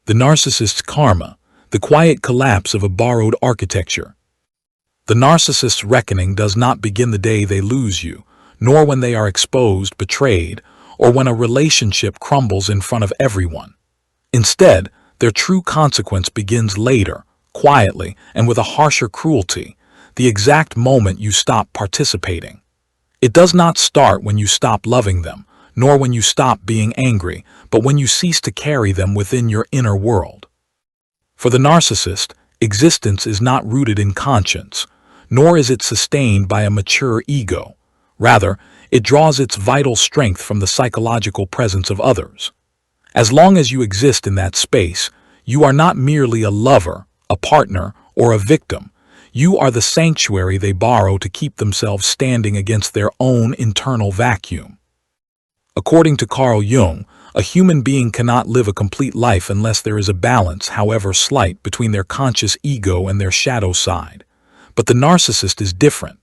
The narcissist's karma, the quiet collapse of a borrowed architecture. The narcissist's reckoning does not begin the day they lose you, nor when they are exposed, betrayed, or when a relationship crumbles in front of everyone. Instead, their true consequence begins later, quietly, and with a harsher cruelty, the exact moment you stop participating. It does not start when you stop loving them, nor when you stop being angry, but when you cease to carry them within your inner world. For the narcissist, existence is not rooted in conscience, nor is it sustained by a mature ego. Rather, it draws its vital strength from the psychological presence of others. As long as you exist in that space, you are not merely a lover, a partner, or a victim. You are the sanctuary they borrow to keep themselves standing against their own internal vacuum. According to Carl Jung, a human being cannot live a complete life unless there is a balance, however slight, between their conscious ego and their shadow side. But the narcissist is different.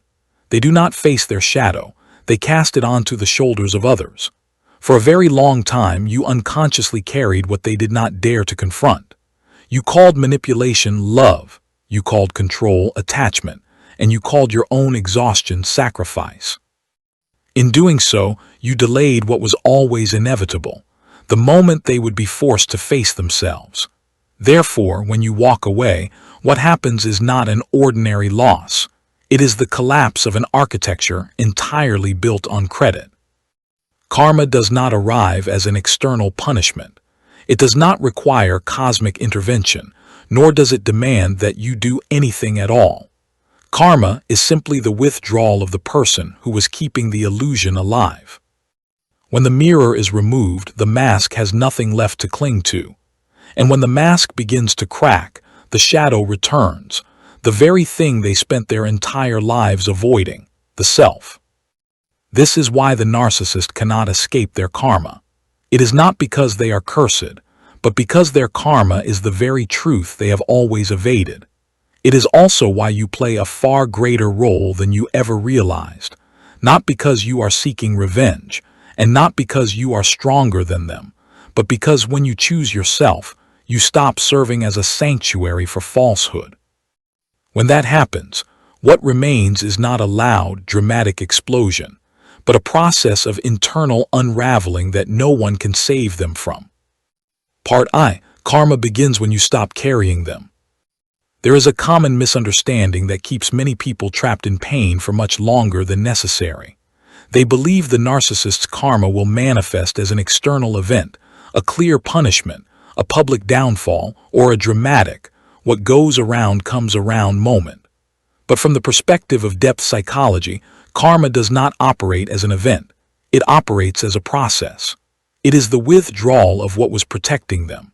They do not face their shadow, they cast it onto the shoulders of others. For a very long time, you unconsciously carried what they did not dare to confront. You called manipulation love, you called control attachment, and you called your own exhaustion sacrifice. In doing so, you delayed what was always inevitable, the moment they would be forced to face themselves. Therefore, when you walk away, what happens is not an ordinary loss. It is the collapse of an architecture entirely built on credit. Karma does not arrive as an external punishment. It does not require cosmic intervention, nor does it demand that you do anything at all. Karma is simply the withdrawal of the person who was keeping the illusion alive. When the mirror is removed, the mask has nothing left to cling to. And when the mask begins to crack, the shadow returns, the very thing they spent their entire lives avoiding, the self. This is why the narcissist cannot escape their karma. It is not because they are cursed, but because their karma is the very truth they have always evaded. It is also why you play a far greater role than you ever realized, not because you are seeking revenge, and not because you are stronger than them, but because when you choose yourself, you stop serving as a sanctuary for falsehood. When that happens, what remains is not a loud, dramatic explosion, but a process of internal unraveling that no one can save them from. Part I. Karma begins when you stop carrying them. There is a common misunderstanding that keeps many people trapped in pain for much longer than necessary. They believe the narcissist's karma will manifest as an external event, a clear punishment, a public downfall, or a dramatic, what goes around comes around moment. But from the perspective of depth psychology, karma does not operate as an event. It operates as a process. It is the withdrawal of what was protecting them.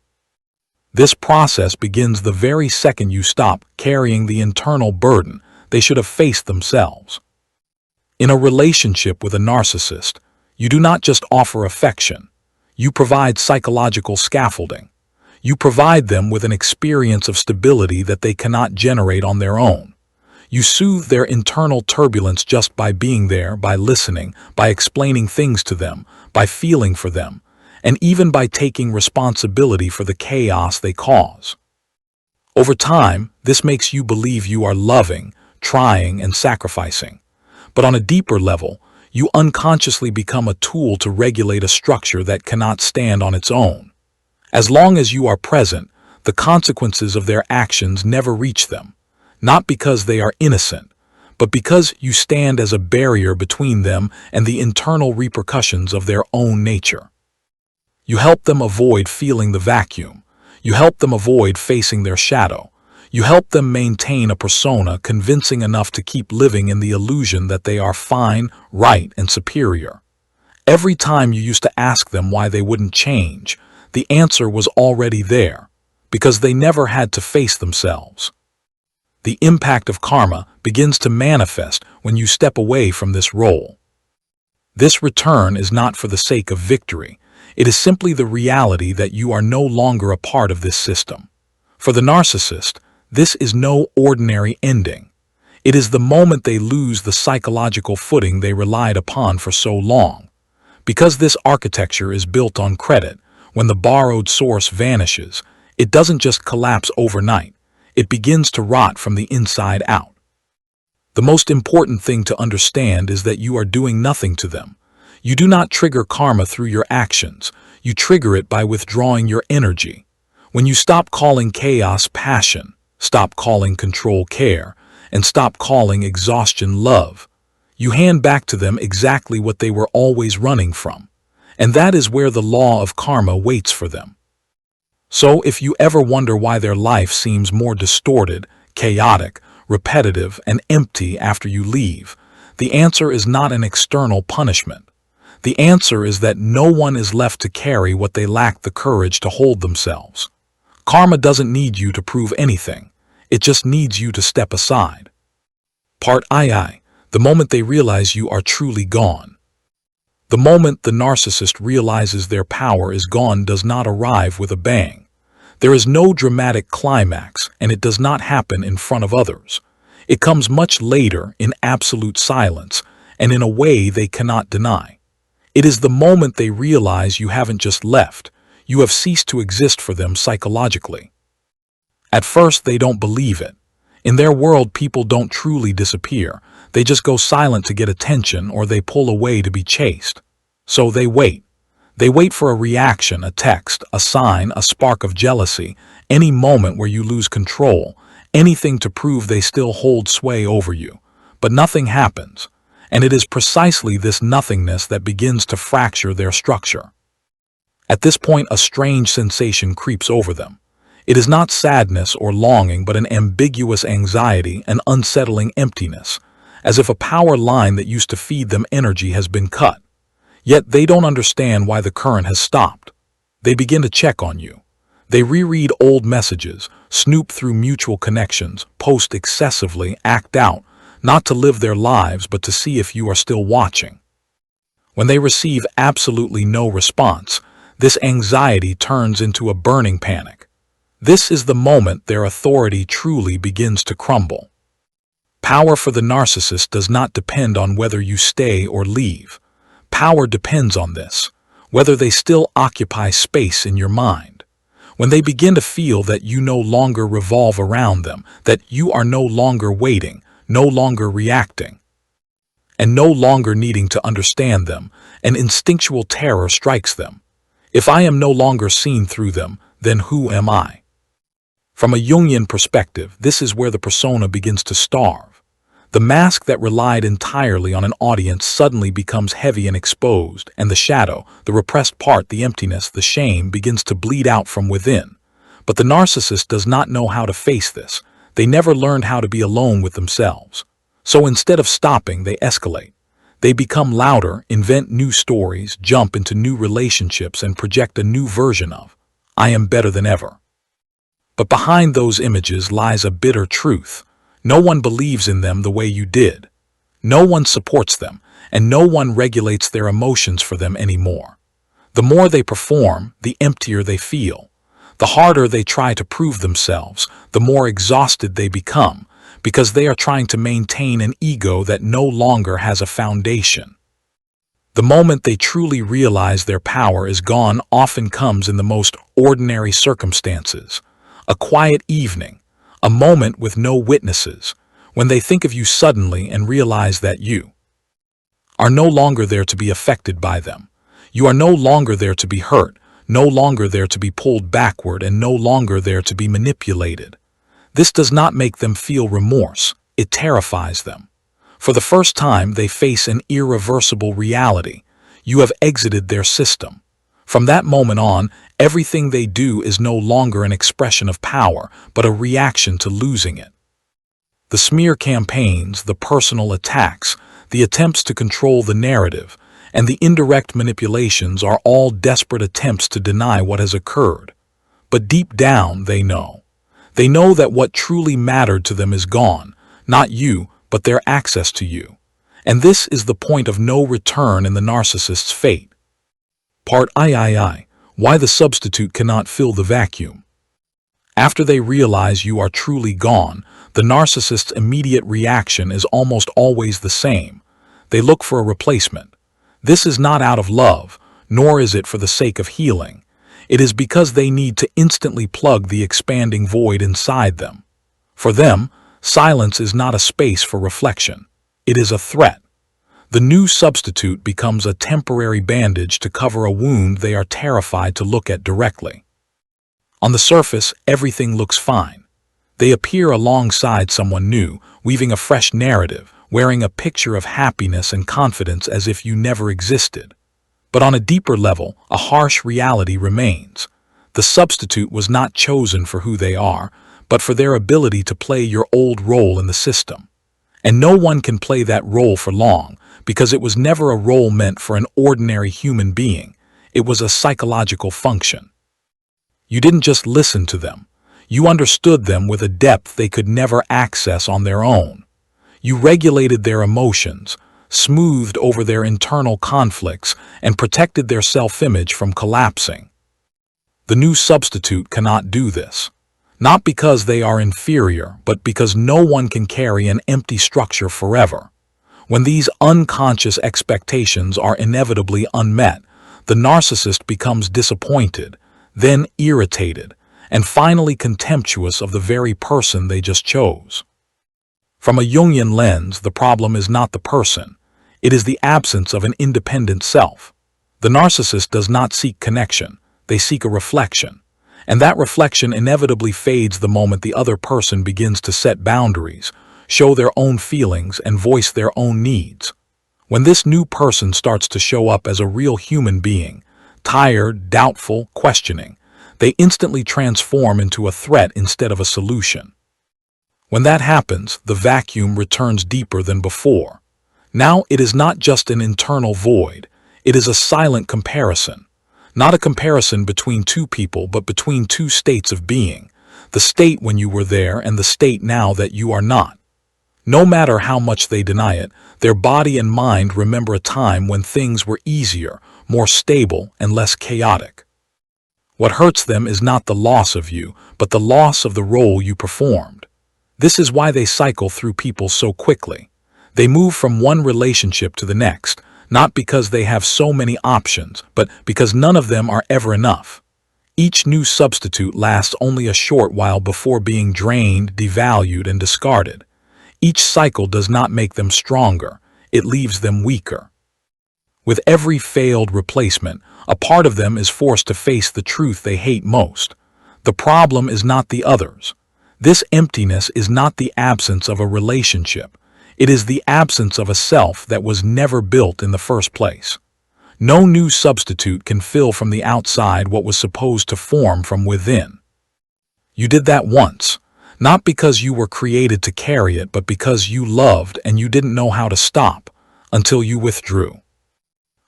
This process begins the very second you stop carrying the internal burden they should have faced themselves. In a relationship with a narcissist, you do not just offer affection. You provide psychological scaffolding. You provide them with an experience of stability that they cannot generate on their own. You soothe their internal turbulence just by being there, by listening, by explaining things to them, by feeling for them, and even by taking responsibility for the chaos they cause. Over time, this makes you believe you are loving, trying, and sacrificing. But on a deeper level, you unconsciously become a tool to regulate a structure that cannot stand on its own. As long as you are present, the consequences of their actions never reach them, not because they are innocent, but because you stand as a barrier between them and the internal repercussions of their own nature. You help them avoid feeling the vacuum. You help them avoid facing their shadow. You help them maintain a persona convincing enough to keep living in the illusion that they are fine, right, and superior. Every time you used to ask them why they wouldn't change, the answer was already there, because they never had to face themselves. The impact of karma begins to manifest when you step away from this role. This return is not for the sake of victory. It is simply the reality that you are no longer a part of this system. For the narcissist, this is no ordinary ending. It is the moment they lose the psychological footing they relied upon for so long. Because this architecture is built on credit, when the borrowed source vanishes, It doesn't just collapse overnight. It begins to rot from the inside out. The most important thing to understand is that you are doing nothing to them. You do not trigger karma through your actions. You trigger it by withdrawing your energy. When you stop calling chaos passion, stop calling control care, and stop calling exhaustion love, you hand back to them exactly what they were always running from. And that is where the law of karma waits for them. So if you ever wonder why their life seems more distorted, chaotic, repetitive, and empty after you leave, the answer is not an external punishment. The answer is that no one is left to carry what they lack the courage to hold themselves. Karma doesn't need you to prove anything. It just needs you to step aside. Part II. The moment they realize you are truly gone. The moment the narcissist realizes their power is gone does not arrive with a bang. There is no dramatic climax, and it does not happen in front of others. It comes much later in absolute silence and in a way they cannot deny. It is the moment they realize you haven't just left, you have ceased to exist for them psychologically. At first, they don't believe it. In their world, people don't truly disappear. They just go silent to get attention, or they pull away to be chased. So they wait. They wait for a reaction, a text, a sign, a spark of jealousy, any moment where you lose control, anything to prove they still hold sway over you. But nothing happens. And it is precisely this nothingness that begins to fracture their structure. At this point, a strange sensation creeps over them. It is not sadness or longing, but an ambiguous anxiety, an unsettling emptiness, as if a power line that used to feed them energy has been cut. Yet they don't understand why the current has stopped. They begin to check on you. They reread old messages, snoop through mutual connections, post excessively, act out, not to live their lives but to see if you are still watching. When they receive absolutely no response, this anxiety turns into a burning panic. This is the moment their authority truly begins to crumble. Power for the narcissist does not depend on whether you stay or leave. Power depends on this, whether they still occupy space in your mind. When they begin to feel that you no longer revolve around them, that you are no longer waiting, no longer reacting, and no longer needing to understand them, an instinctual terror strikes them. If I am no longer seen through them, then who am I? From a Jungian perspective, this is where the persona begins to starve. The mask that relied entirely on an audience suddenly becomes heavy and exposed, and the shadow, the repressed part, the emptiness, the shame begins to bleed out from within. But the narcissist does not know how to face this. They never learned how to be alone with themselves. So instead of stopping, they escalate. They become louder, invent new stories, jump into new relationships, and project a new version of, I am better than ever. But behind those images lies a bitter truth. No one believes in them the way you did. No one supports them, and no one regulates their emotions for them anymore. The more they perform, the emptier they feel. The harder they try to prove themselves, the more exhausted they become, because they are trying to maintain an ego that no longer has a foundation. The moment they truly realize their power is gone often comes in the most ordinary circumstances. A quiet evening, a moment with no witnesses, when they think of you suddenly and realize that you are no longer there to be affected by them. You are no longer there to be hurt, no longer there to be pulled backward, and no longer there to be manipulated. This does not make them feel remorse, it terrifies them. For the first time, they face an irreversible reality. You have exited their system. From that moment on, everything they do is no longer an expression of power, but a reaction to losing it. The smear campaigns, the personal attacks, the attempts to control the narrative, and the indirect manipulations are all desperate attempts to deny what has occurred. But deep down, they know. They know that what truly mattered to them is gone, not you, but their access to you. And this is the point of no return in the narcissist's fate. Part III. Why the substitute cannot fill the vacuum. After they realize you are truly gone, the narcissist's immediate reaction is almost always the same. They look for a replacement. This is not out of love, nor is it for the sake of healing. It is because they need to instantly plug the expanding void inside them. For them, silence is not a space for reflection. It is a threat. The new substitute becomes a temporary bandage to cover a wound they are terrified to look at directly. On the surface, everything looks fine. They appear alongside someone new, weaving a fresh narrative, wearing a picture of happiness and confidence as if you never existed. But on a deeper level, a harsh reality remains. The substitute was not chosen for who they are, but for their ability to play your old role in the system. And no one can play that role for long, because it was never a role meant for an ordinary human being. It was a psychological function. You didn't just listen to them. You understood them with a depth they could never access on their own. You regulated their emotions, smoothed over their internal conflicts, and protected their self-image from collapsing. The new substitute cannot do this. Not because they are inferior, but because no one can carry an empty structure forever. When these unconscious expectations are inevitably unmet, the narcissist becomes disappointed, then irritated, and finally contemptuous of the very person they just chose. From a Jungian lens, the problem is not the person. It is the absence of an independent self. The narcissist does not seek connection. They seek a reflection. And that reflection inevitably fades the moment the other person begins to set boundaries, show their own feelings, and voice their own needs. When this new person starts to show up as a real human being, tired, doubtful, questioning, they instantly transform into a threat instead of a solution. When that happens, the vacuum returns deeper than before. Now it is not just an internal void, it is a silent comparison. Not a comparison between two people, but between two states of being, the state when you were there and the state now that you are not. No matter how much they deny it, their body and mind remember a time when things were easier, more stable, and less chaotic. What hurts them is not the loss of you, but the loss of the role you performed. This is why they cycle through people so quickly. They move from one relationship to the next, not because they have so many options, but because none of them are ever enough. Each new substitute lasts only a short while before being drained, devalued, and discarded. Each cycle does not make them stronger, it leaves them weaker. With every failed replacement, a part of them is forced to face the truth they hate most. The problem is not the others. This emptiness is not the absence of a relationship. It is the absence of a self that was never built in the first place. No new substitute can fill from the outside what was supposed to form from within. You did that once, not because you were created to carry it, but because you loved and you didn't know how to stop until you withdrew.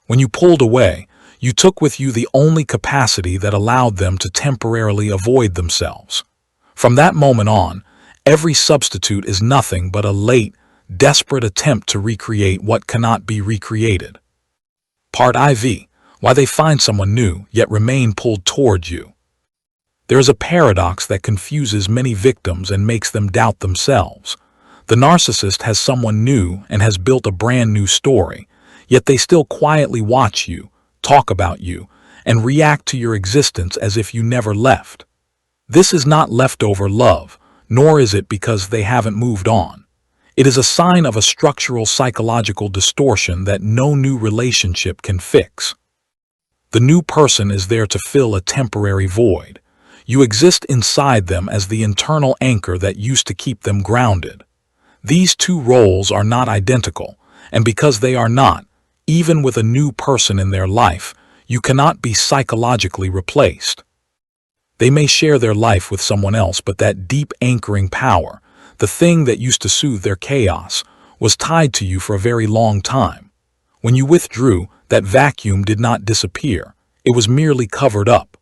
When you pulled away, you took with you the only capacity that allowed them to temporarily avoid themselves. From that moment on, every substitute is nothing but a late, desperate attempt to recreate what cannot be recreated. Part IV. Why they find someone new, yet remain pulled toward you. There is a paradox that confuses many victims and makes them doubt themselves. The narcissist has someone new and has built a brand new story, yet they still quietly watch you, talk about you, and react to your existence as if you never left. This is not leftover love, nor is it because they haven't moved on. It is a sign of a structural psychological distortion that no new relationship can fix. The new person is there to fill a temporary void. You exist inside them as the internal anchor that used to keep them grounded. These two roles are not identical, and because they are not, even with a new person in their life, you cannot be psychologically replaced. They may share their life with someone else, but that deep anchoring power, the thing that used to soothe their chaos, was tied to you for a very long time. When you withdrew, that vacuum did not disappear. It was merely covered up.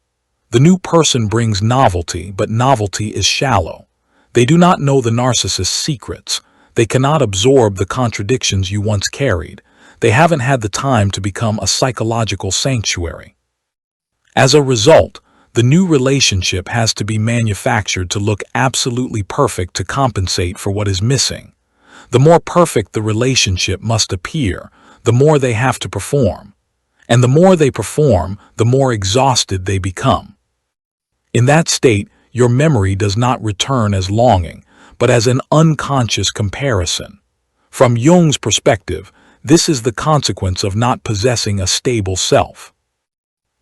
The new person brings novelty, but novelty is shallow. They do not know the narcissist's secrets. They cannot absorb the contradictions you once carried. They haven't had the time to become a psychological sanctuary. As a result, the new relationship has to be manufactured to look absolutely perfect to compensate for what is missing. The more perfect the relationship must appear, the more they have to perform. And the more they perform, the more exhausted they become. In that state, your memory does not return as longing, but as an unconscious comparison. From Jung's perspective, this is the consequence of not possessing a stable self.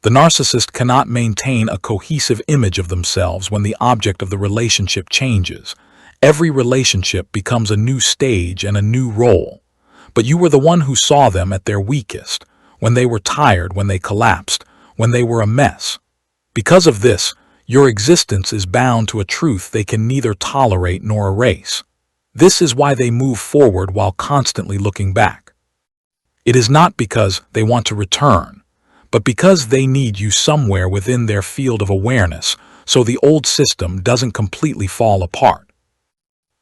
The narcissist cannot maintain a cohesive image of themselves when the object of the relationship changes. Every relationship becomes a new stage and a new role. But you were the one who saw them at their weakest, when they were tired, when they collapsed, when they were a mess. Because of this, your existence is bound to a truth they can neither tolerate nor erase. This is why they move forward while constantly looking back. It is not because they want to return, but because they need you somewhere within their field of awareness so the old system doesn't completely fall apart.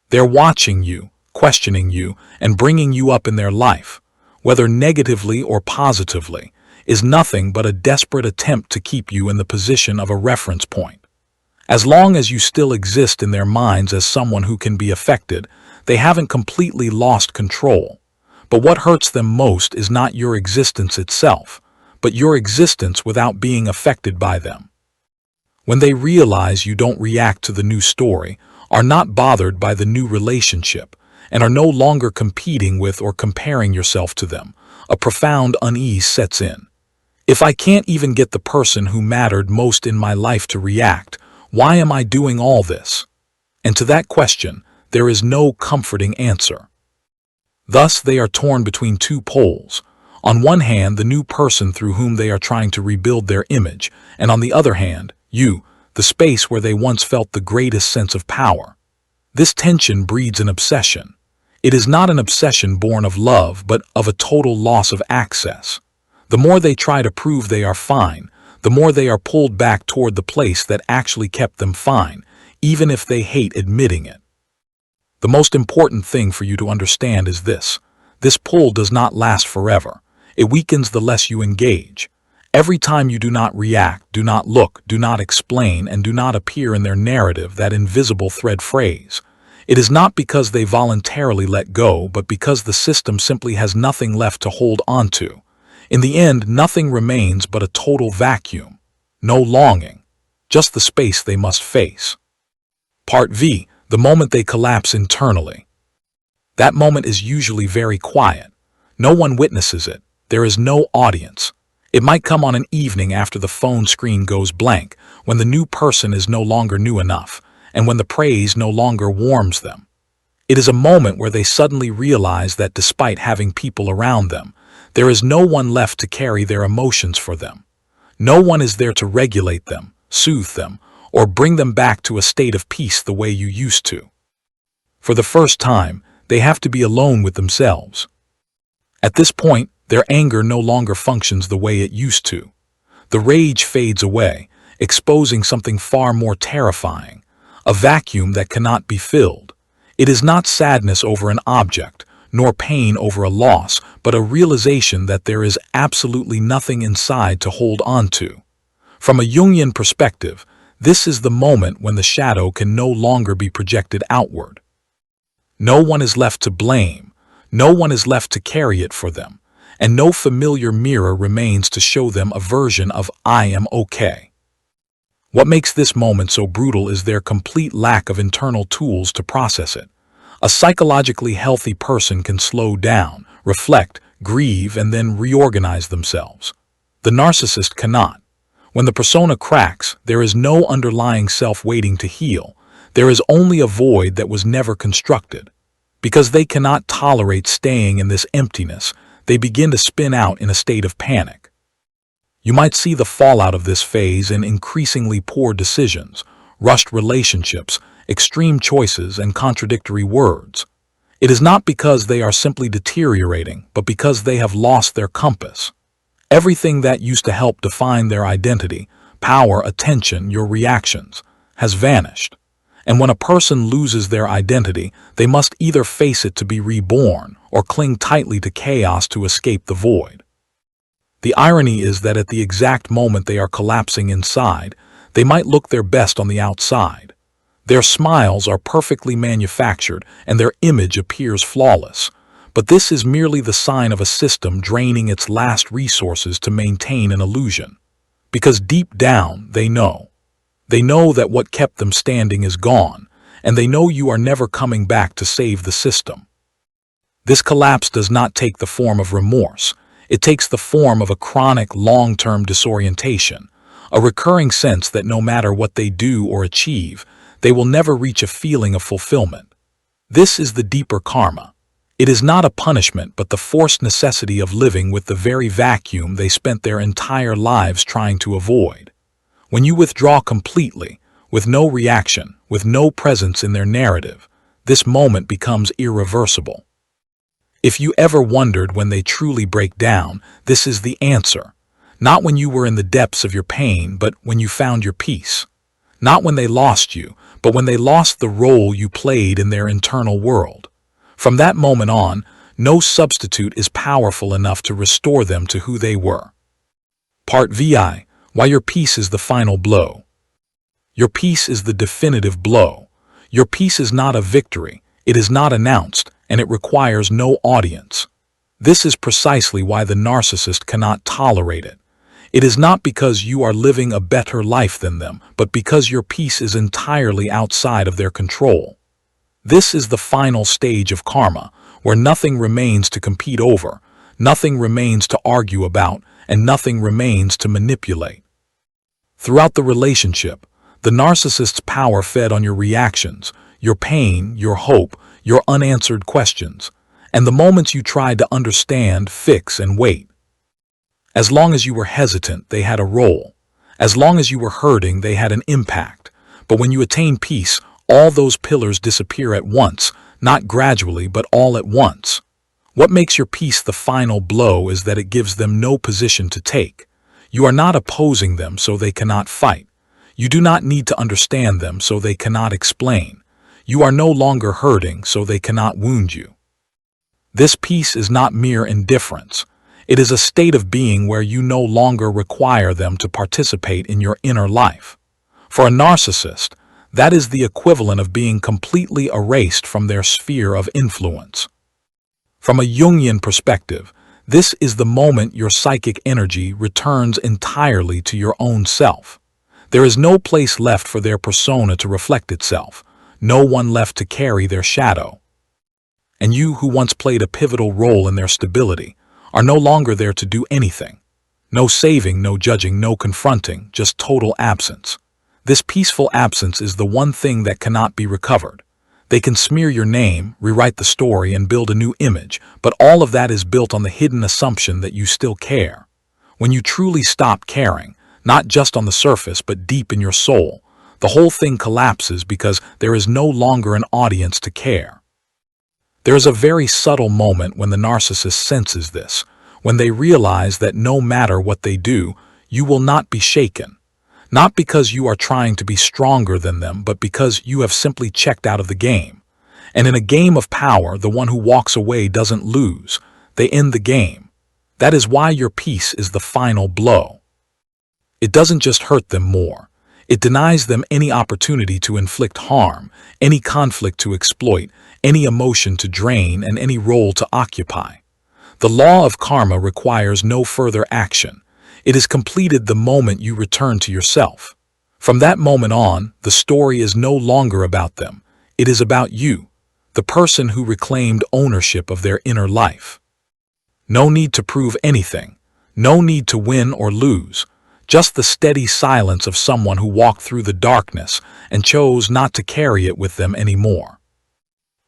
They're watching you, questioning you, and bringing you up in their life, whether negatively or positively, is nothing but a desperate attempt to keep you in the position of a reference point. As long as you still exist in their minds as someone who can be affected, they haven't completely lost control. But what hurts them most is not your existence itself, but your existence without being affected by them. When they realize you don't react to the new story, are not bothered by the new relationship, and are no longer competing with or comparing yourself to them, a profound unease sets in. If I can't even get the person who mattered most in my life to react, why am I doing all this? And to that question, there is no comforting answer. Thus, they are torn between two poles. On one hand, the new person through whom they are trying to rebuild their image, and on the other hand, you, the space where they once felt the greatest sense of power. This tension breeds an obsession. It is not an obsession born of love, but of a total loss of access. The more they try to prove they are fine, the more they are pulled back toward the place that actually kept them fine, even if they hate admitting it. The most important thing for you to understand is this. This pull does not last forever. It weakens the less you engage. Every time you do not react, do not look, do not explain, and do not appear in their narrative, that invisible thread phrase, it is not because they voluntarily let go, but because the system simply has nothing left to hold onto. In the end, nothing remains but a total vacuum. No longing, just the space they must face. Part V, the moment they collapse internally. That moment is usually very quiet. No one witnesses it. There is no audience. It might come on an evening after the phone screen goes blank, when the new person is no longer new enough, and when the praise no longer warms them. It is a moment where they suddenly realize that despite having people around them, there is no one left to carry their emotions for them. No one is there to regulate them, soothe them, or bring them back to a state of peace the way you used to. For the first time, they have to be alone with themselves. At this point, their anger no longer functions the way it used to. The rage fades away, exposing something far more terrifying, a vacuum that cannot be filled. It is not sadness over an object, nor pain over a loss, but a realization that there is absolutely nothing inside to hold on to. From a Jungian perspective, this is the moment when the shadow can no longer be projected outward. No one is left to blame, no one is left to carry it for them, and no familiar mirror remains to show them a version of "I am okay." What makes this moment so brutal is their complete lack of internal tools to process it. A psychologically healthy person can slow down, reflect, grieve, and then reorganize themselves. The narcissist cannot. When the persona cracks, there is no underlying self waiting to heal. There is only a void that was never constructed. Because they cannot tolerate staying in this emptiness, they begin to spin out in a state of panic. You might see the fallout of this phase in increasingly poor decisions, rushed relationships, extreme choices, and contradictory words. It is not because they are simply deteriorating, but because they have lost their compass. Everything that used to help define their identity, power, attention, your reactions, has vanished. And when a person loses their identity, they must either face it to be reborn or cling tightly to chaos to escape the void. The irony is that at the exact moment they are collapsing inside, they might look their best on the outside. Their smiles are perfectly manufactured and their image appears flawless. But this is merely the sign of a system draining its last resources to maintain an illusion. Because deep down, they know. They know that what kept them standing is gone, and they know you are never coming back to save the system. This collapse does not take the form of remorse. It takes the form of a chronic, long-term disorientation, a recurring sense that no matter what they do or achieve, they will never reach a feeling of fulfillment. This is the deeper karma. It is not a punishment but the forced necessity of living with the very vacuum they spent their entire lives trying to avoid. When you withdraw completely, with no reaction, with no presence in their narrative, this moment becomes irreversible. If you ever wondered when they truly break down, this is the answer. Not when you were in the depths of your pain, but when you found your peace. Not when they lost you, but when they lost the role you played in their internal world. From that moment on, no substitute is powerful enough to restore them to who they were. Part VI. Why your peace is the final blow. Your peace is the definitive blow. Your peace is not a victory, it is not announced, and it requires no audience. This is precisely why the narcissist cannot tolerate it. It is not because you are living a better life than them, but because your peace is entirely outside of their control. This is the final stage of karma, where nothing remains to compete over, nothing remains to argue about, and nothing remains to manipulate. Throughout the relationship, the narcissist's power fed on your reactions, your pain, your hope, your unanswered questions, and the moments you tried to understand, fix, and wait. As long as you were hesitant, they had a role. As long as you were hurting, they had an impact. But when you attain peace, all those pillars disappear at once, not gradually, but all at once. What makes your peace the final blow is that it gives them no position to take. You are not opposing them so they cannot fight. You do not need to understand them so they cannot explain. You are no longer hurting so they cannot wound you. This peace is not mere indifference. It is a state of being where you no longer require them to participate in your inner life. For a narcissist, that is the equivalent of being completely erased from their sphere of influence. From a Jungian perspective, this is the moment your psychic energy returns entirely to your own self. There is no place left for their persona to reflect itself, no one left to carry their shadow. And you, who once played a pivotal role in their stability, are no longer there to do anything. No saving, no judging, no confronting, just total absence. This peaceful absence is the one thing that cannot be recovered. They can smear your name, rewrite the story, and build a new image, but all of that is built on the hidden assumption that you still care. When you truly stop caring, not just on the surface but deep in your soul, the whole thing collapses because there is no longer an audience to care. There is a very subtle moment when the narcissist senses this, when they realize that no matter what they do, you will not be shaken. Not because you are trying to be stronger than them, but because you have simply checked out of the game. And in a game of power, the one who walks away doesn't lose. They end the game. That is why your peace is the final blow. It doesn't just hurt them more. It denies them any opportunity to inflict harm, any conflict to exploit, any emotion to drain, and any role to occupy. The law of karma requires no further action. It is completed the moment you return to yourself. From that moment on, the story is no longer about them. It is about you, the person who reclaimed ownership of their inner life. No need to prove anything. No need to win or lose. Just the steady silence of someone who walked through the darkness and chose not to carry it with them anymore.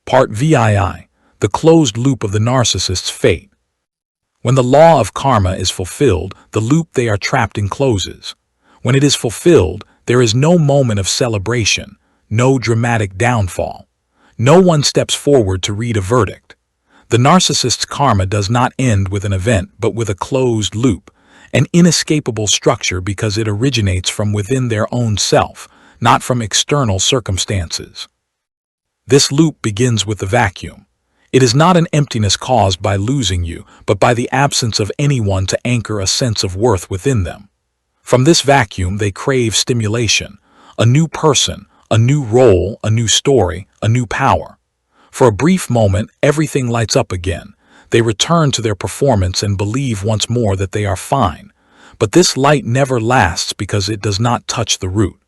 Part VII. The closed loop of the narcissist's fate. When the law of karma is fulfilled, the loop they are trapped in closes. When it is fulfilled, there is no moment of celebration, no dramatic downfall. No one steps forward to read a verdict. The narcissist's karma does not end with an event, but with a closed loop, an inescapable structure because it originates from within their own self, not from external circumstances. This loop begins with the vacuum. It is not an emptiness caused by losing you, but by the absence of anyone to anchor a sense of worth within them. From this vacuum, they crave stimulation, a new person, a new role, a new story, a new power. For a brief moment, everything lights up again. They return to their performance and believe once more that they are fine. But this light never lasts because it does not touch the root.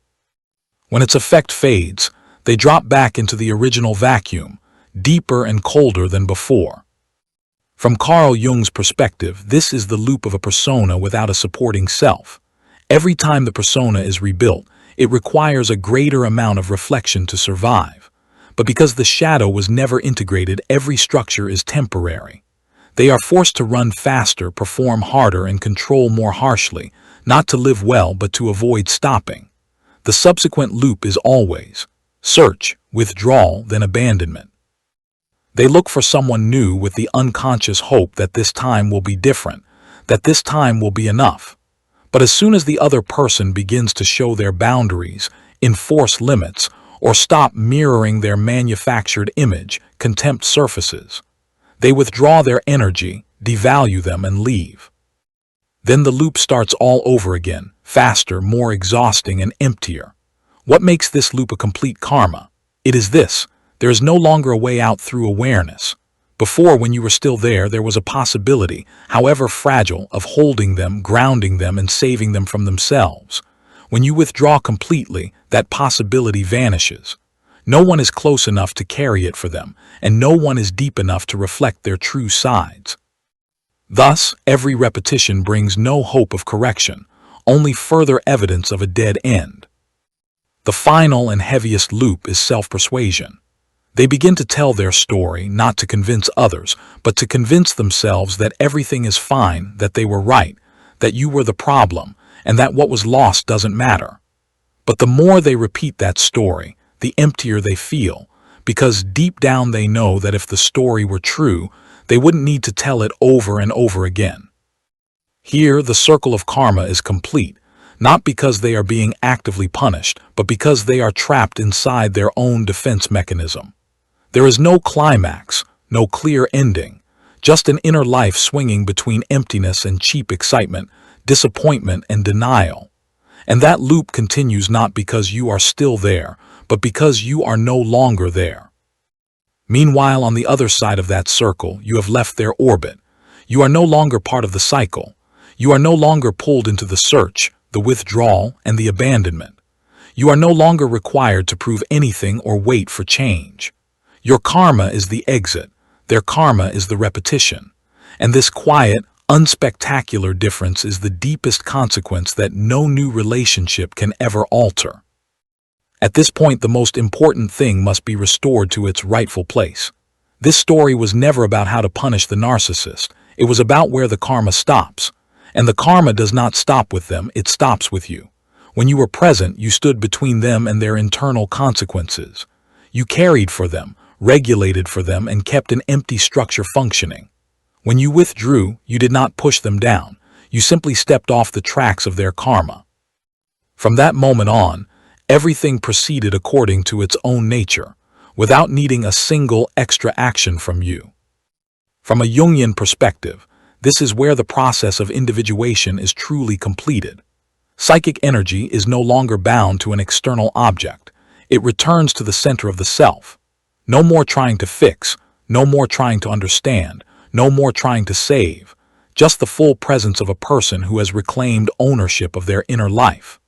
When its effect fades, they drop back into the original vacuum, deeper and colder than before. From Carl Jung's perspective, this is the loop of a persona without a supporting self. Every time the persona is rebuilt, it requires a greater amount of reflection to survive. But because the shadow was never integrated, every structure is temporary. They are forced to run faster, perform harder, and control more harshly, not to live well but to avoid stopping. The subsequent loop is always search, withdrawal, then abandonment. They look for someone new with the unconscious hope that this time will be different, that this time will be enough. But as soon as the other person begins to show their boundaries, enforce limits, or stop mirroring their manufactured image, contempt surfaces. They withdraw their energy, devalue them, and leave. Then the loop starts all over again, faster, more exhausting, and emptier. What makes this loop a complete karma? It is this: there is no longer a way out through awareness. Before, when you were still there was a possibility, however fragile, of holding them, grounding them, and saving them from themselves. When you withdraw completely, that possibility vanishes. No one is close enough to carry it for them, and no one is deep enough to reflect their true sides. Thus, every repetition brings no hope of correction, only further evidence of a dead end. The final and heaviest loop is self-persuasion. They begin to tell their story not to convince others, but to convince themselves that everything is fine, that they were right, that you were the problem, and that what was lost doesn't matter. But the more they repeat that story, the emptier they feel, because deep down they know that if the story were true, they wouldn't need to tell it over and over again. Here, the circle of karma is complete, not because they are being actively punished, but because they are trapped inside their own defense mechanism. There is no climax, no clear ending, just an inner life swinging between emptiness and cheap excitement, disappointment and denial. And that loop continues not because you are still there, but because you are no longer there. Meanwhile, on the other side of that circle, you have left their orbit. You are no longer part of the cycle. You are no longer pulled into the search, the withdrawal, and the abandonment. You are no longer required to prove anything or wait for change. Your karma is the exit. Their karma is the repetition. And this quiet, unspectacular difference is the deepest consequence that no new relationship can ever alter. At this point, the most important thing must be restored to its rightful place. This story was never about how to punish the narcissist. It was about where the karma stops. And the karma does not stop with them, it stops with you. When you were present, you stood between them and their internal consequences. You carried for them, regulated for them, and kept an empty structure functioning. When you withdrew, you did not push them down. You simply stepped off the tracks of their karma. From that moment on, everything proceeded according to its own nature, without needing a single extra action from you. From a Jungian perspective, this is where the process of individuation is truly completed. Psychic energy is no longer bound to an external object. It returns to the center of the self. No more trying to fix, no more trying to understand, no more trying to save, just the full presence of a person who has reclaimed ownership of their inner life.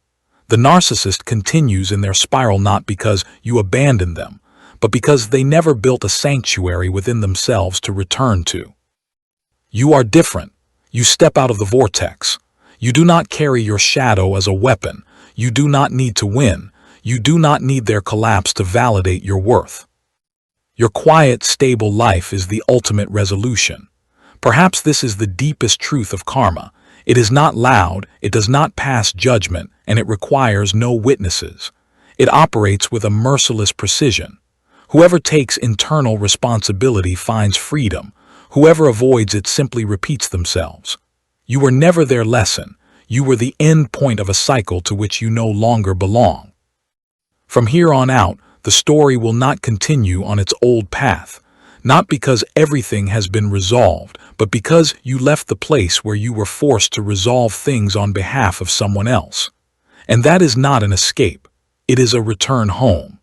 The narcissist continues in their spiral not because you abandoned them, but because they never built a sanctuary within themselves to return to. You are different. You step out of the vortex. You do not carry your shadow as a weapon. You do not need to win. You do not need their collapse to validate your worth. Your quiet, stable life is the ultimate resolution. Perhaps this is the deepest truth of karma. It is not loud, it does not pass judgment, and it requires no witnesses. It operates with a merciless precision. Whoever takes internal responsibility finds freedom. Whoever avoids it simply repeats themselves. You were never their lesson. You were the end point of a cycle to which you no longer belong. From here on out, the story will not continue on its old path, not because everything has been resolved, but because you left the place where you were forced to resolve things on behalf of someone else. And that is not an escape. It is a return home.